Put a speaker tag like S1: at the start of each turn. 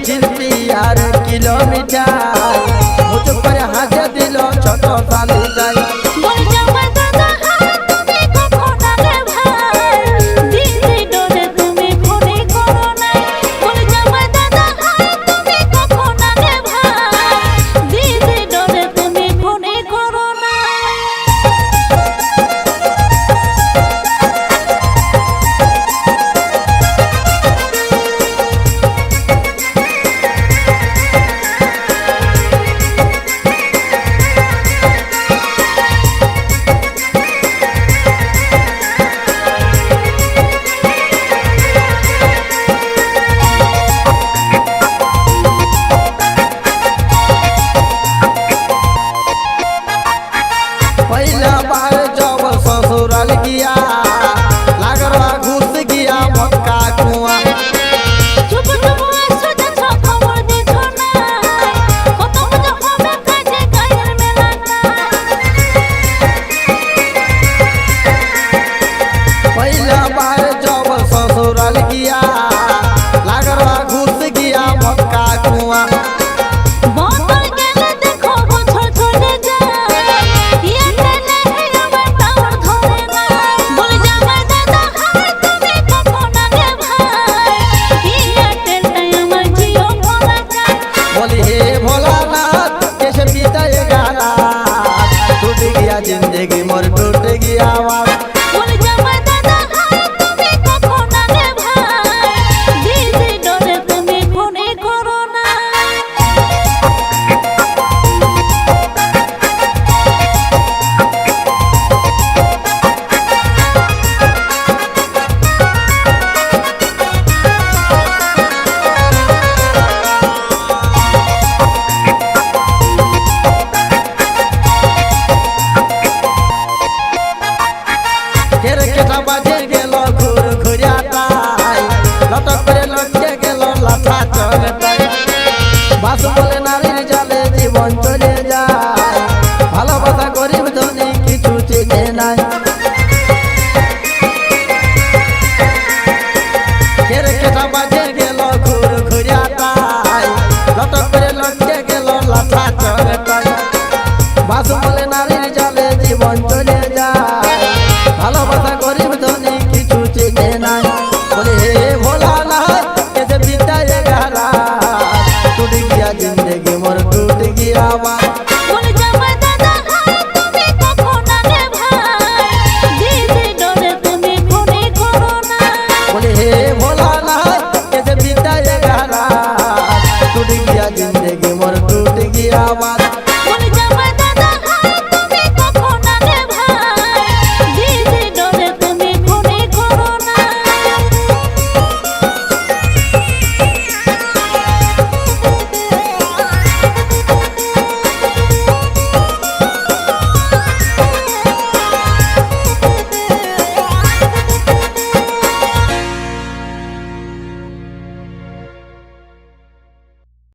S1: ঝিলপি আর kilometre মুখ করে হাসে দিল ছোট সালি যাই पहला बार जब ससुराल गया लागरवा घुस गया मक्का कुआं पहला बार जब ससुराल गया लागरवा घुस गया मक्का कुआं जिंदगी मोर टूट गया बाजे गेलो घुर घुरिया लटक करे लटके गेलो लाथा चढ़